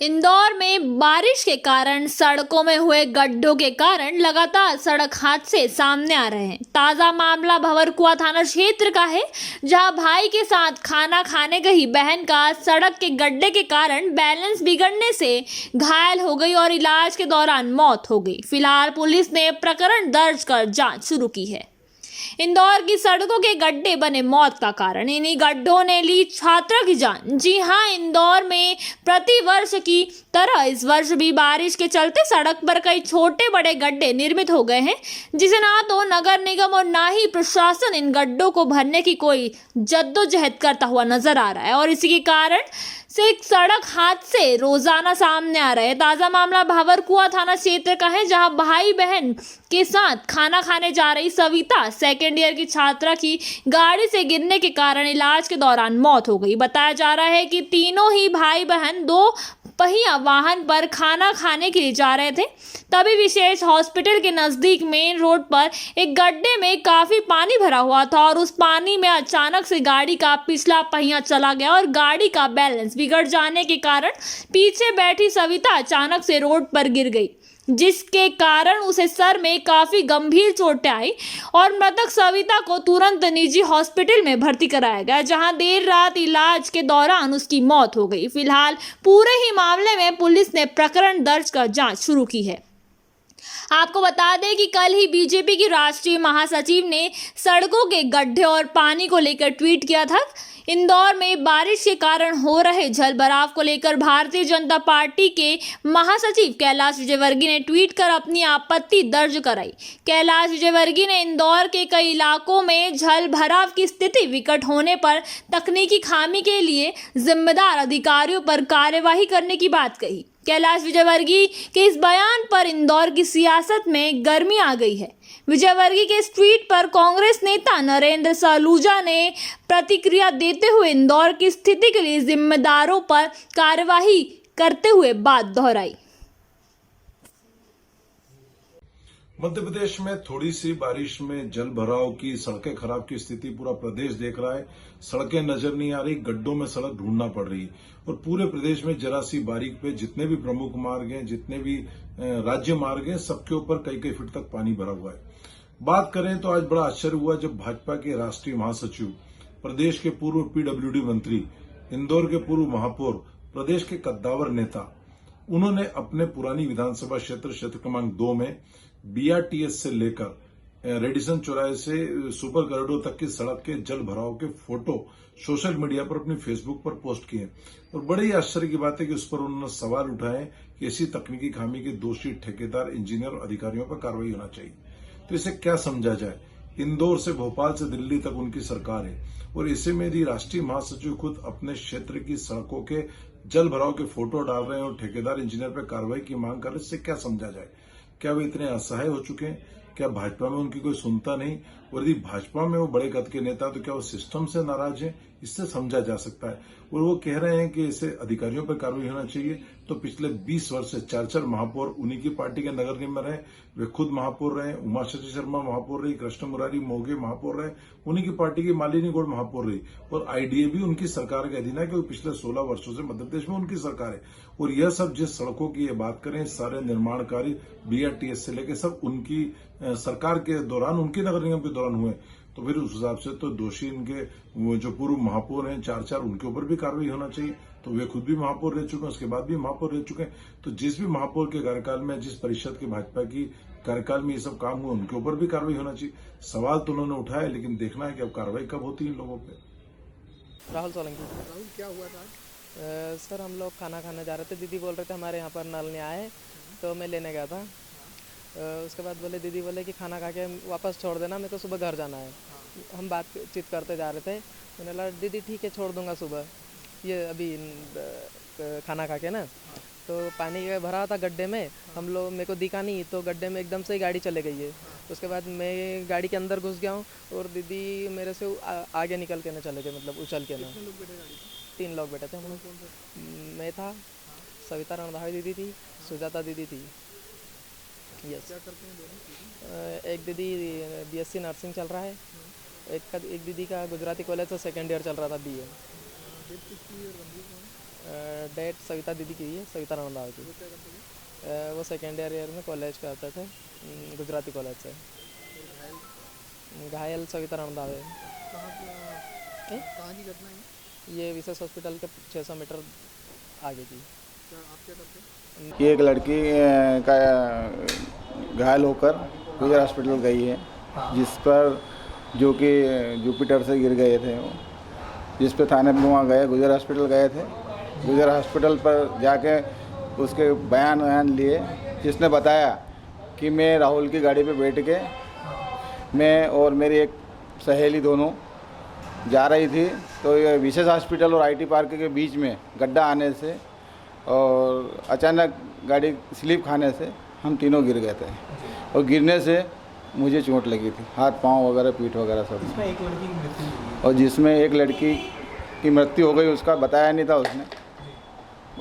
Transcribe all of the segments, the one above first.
इंदौर में बारिश के कारण सड़कों में हुए गड्ढों के कारण लगातार सड़क हादसे सामने आ रहे हैं। ताजा मामला भंवरकुआ थाना क्षेत्र का है, जहां भाई के साथ खाना खाने गई बहन का सड़क के गड्ढे के कारण बैलेंस बिगड़ने से घायल हो गई और इलाज के दौरान मौत हो गई। फिलहाल पुलिस ने प्रकरण दर्ज कर जांच शुरू की है। इंदौर की सड़कों के गड्ढे बने मौत का कारण, इन्हीं गड्ढों ने ली छात्रा की जान। जी हां, इंदौर में प्रति वर्ष की तरह इस वर्ष भी बारिश के चलते सड़क पर कई छोटे बड़े गड्ढे निर्मित हो गए हैं, जिसे ना तो नगर निगम और ना ही प्रशासन इन गड्ढों को भरने की कोई जद्दोजहद करता हुआ नजर आ रहा है और इसी के कारण से सड़क हादसे रोजाना सामने आ रहे हैं। ताजा मामला भंवरकुआ थाना क्षेत्र का है, जहां भाई बहन के साथ खाना खाने जा रही सविता सेकेंड ईयर की छात्रा की गाड़ी से गिरने के कारण इलाज के दौरान मौत हो गई। बताया जा रहा है कि तीनों ही भाई बहन दो पहिया वाहन पर खाना खाने के लिए जा रहे थे, तभी विशेष हॉस्पिटल के नजदीक मेन रोड पर एक गड्ढे में काफी पानी भरा हुआ था और उस पानी में अचानक से गाड़ी का पिछला पहिया चला गया और गाड़ी का बैलेंस बिगड़ जाने के कारण पीछे बैठी सविता अचानक से रोड पर गिर गई, जिसके कारण उसे सर में काफी गंभीर चोटें आई और मृतक सविता को तुरंत निजी हॉस्पिटल में भर्ती कराया गया, जहां देर रात इलाज के दौरान उसकी मौत हो गई। फिलहाल पूरे ही मामले में पुलिस ने प्रकरण दर्ज कर जांच शुरू की है। आपको बता दें कि कल ही बीजेपी की राष्ट्रीय महासचिव ने सड़कों के गड्ढे और पानी को लेकर ट्वीट किया था। इंदौर में बारिश के कारण हो रहे जलभराव को लेकर भारतीय जनता पार्टी के महासचिव कैलाश विजयवर्गीय ने ट्वीट कर अपनी आपत्ति दर्ज कराई। कैलाश विजयवर्गीय ने इंदौर के कई इलाकों में जलभराव की स्थिति विकट होने पर तकनीकी खामी के लिए जिम्मेदार अधिकारियों पर कार्यवाही करने की बात कही। कैलाश विजयवर्गीय के इस बयान पर इंदौर की सियासत में गर्मी आ गई है। विजयवर्गीय के इस ट्वीट पर कांग्रेस नेता नरेंद्र सलूजा ने प्रतिक्रिया देते हुए इंदौर की स्थिति के लिए जिम्मेदारों पर कार्यवाही करते हुए बात दोहराई। मध्य प्रदेश में थोड़ी सी बारिश में जल भराव की, सड़कें खराब की स्थिति पूरा प्रदेश देख रहा है। सड़कें नजर नहीं आ रही, गड्ढों में सड़क ढूंढना पड़ रही है और पूरे प्रदेश में जरा सी बारीक पे जितने भी प्रमुख मार्ग हैं, जितने भी राज्य मार्ग हैं, सबके ऊपर कई कई फीट तक पानी भरा हुआ है। बात करें तो आज बड़ा आश्चर्य हुआ जब भाजपा के राष्ट्रीय महासचिव, प्रदेश के पूर्व पीडब्ल्यूडी मंत्री, इंदौर के पूर्व महापौर, प्रदेश के कद्दावर नेता, उन्होंने अपने पुरानी विधानसभा क्षेत्र क्रमांक 2 में बीआरटीएस से लेकर रेडिसन चौराहे से सुपर कॉरिडोर तक की सड़क के जल भराव के फोटो सोशल मीडिया पर अपनी फेसबुक पर पोस्ट किए और बड़े ही आश्चर्य की बात है कि उस पर उन्होंने सवाल उठाए कि ऐसी तकनीकी खामी के दोषी ठेकेदार, इंजीनियर और अधिकारियों पर कार्रवाई होना चाहिए। तो इसे क्या समझा जाए? इंदौर से भोपाल से दिल्ली तक उनकी सरकार है और इसे में यदि राष्ट्रीय महासचिव खुद अपने क्षेत्र की सड़कों के जल भराव के फोटो डाल रहे हैं और ठेकेदार, इंजीनियर पर कार्रवाई की मांग कर रहे हैं, इससे क्या समझा जाए? क्या वे इतने असहाय हो चुके हैं? क्या भाजपा में उनकी कोई सुनता नहीं? और यदि भाजपा में वो बड़े कद के नेता तो क्या वो सिस्टम से नाराज हैं? इससे समझा जा सकता है। और वो कह रहे हैं कि इसे अधिकारियों पर कार्रवाई होना चाहिए, तो पिछले 20 वर्ष से 4 महापौर उन्हीं की पार्टी के नगर निगम में रहे, वे खुद महापौर रहे, उमा शशि शर्मा महापौर रही, कृष्ण मुरारी मोघे महापौर रहे, उन्हीं की पार्टी की मालिनी गौड़ महापौर रही और आईडीए भी उनकी सरकार के अधीन है कि पिछले 16 वर्षों से मध्य प्रदेश में उनकी सरकार है। और यह सब जिस सड़कों की ये बात करें, सारे निर्माण कार्य बीआरटीएस से लेकर सब उनकी सरकार के दौरान, उनके नगर निगम के दौरान हुए, तो फिर उस हिसाब से तो दोषी इनके वो जो पूर्व महापौर हैं 4 उनके ऊपर भी कार्रवाई होना चाहिए। तो वे खुद भी महापौर रह चुके हैं, उसके बाद भी महापौर रह चुके हैं। तो जिस भी महापौर के कार्यकाल में, जिस परिषद के भाजपा की कार्यकाल में ये सब काम हुआ, उनके ऊपर भी कार्रवाई होना चाहिए। सवाल तो उन्होंने उठाया, लेकिन देखना है कि अब कार्रवाई कब होती है इन लोगों पे। राहुल सोलंकी। राहुल, क्या हुआ था? सर, हम लोग खाना खाने जा रहे थे। दीदी बोल रहे थे हमारे यहाँ पर नल नहीं आए, तो मैं लेने गया था। उसके बाद दीदी बोले कि खाना खा के वापस छोड़ देना, मेरे को सुबह घर जाना है। हम बातचीत करते जा रहे थे। मैंने बोला दीदी ठीक है, छोड़ दूंगा सुबह, ये अभी खाना खा के ना। तो पानी भरा था गड्ढे में, हम लोग, मेरे को दिखा नहीं, तो गड्ढे में एकदम से ही गाड़ी चले गई है। उसके बाद मैं गाड़ी के अंदर घुस गया हूँ और दीदी मेरे से आगे निकल के ना चले गए, मतलब उछल के ना। 3 लोग बैठे थे हम लोग। मैं था, सविता रणधावी दीदी थी, सुजाता दीदी थी। यस। क्या करते हैं दोनों? एक दीदी बीएससी नर्सिंग चल रहा है, एक दीदी का गुजराती कॉलेज से सेकेंड ईयर चल रहा था, बीए। डेट सविता दीदी की है, सविता रणदाव की। क्या करते थे? वो सेकेंड ईयर में कॉलेज करते थे, गुजराती कॉलेज से। घायल सविता रणदाव है। कहाँ की घटना है? ये विशेष हॉस्पिटल के 600 मीटर आगे की। क्या आप क्या करते हैं? ये एक लड़की का घायल होकर गुजर हॉस्पिटल गई है, जिस पर जो कि जुपिटर से गिर गए थे वो, जिस पे थाने में वहाँ गए, गुजर हॉस्पिटल गए थे। गुजर हॉस्पिटल पर जाके उसके बयान लिए, जिसने बताया कि मैं राहुल की गाड़ी पे बैठ के मैं और मेरी एक सहेली दोनों जा रही थी, तो ये विशेष हॉस्पिटल और आईटी पार्क के बीच में गड्ढा आने से और अचानक गाड़ी स्लिप खाने से हम तीनों गिर गए थे, और गिरने से मुझे चोट लगी थी, हाथ पांव वगैरह पीठ वगैरह सब। इसमें एक लड़की की मृत्यु हुई है। और जिसमें एक लड़की की मृत्यु हो गई, उसका बताया नहीं था उसने,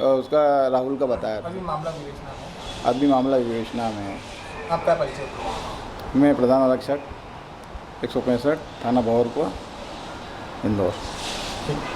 और उसका राहुल का बताया था। अभी मामला विवेचना में है। अभी मामला विवेचना में है। आपका परिचय? मैं प्रधान आरक्षक 165 थाना भंवरपुर, इंदौर। ठीक।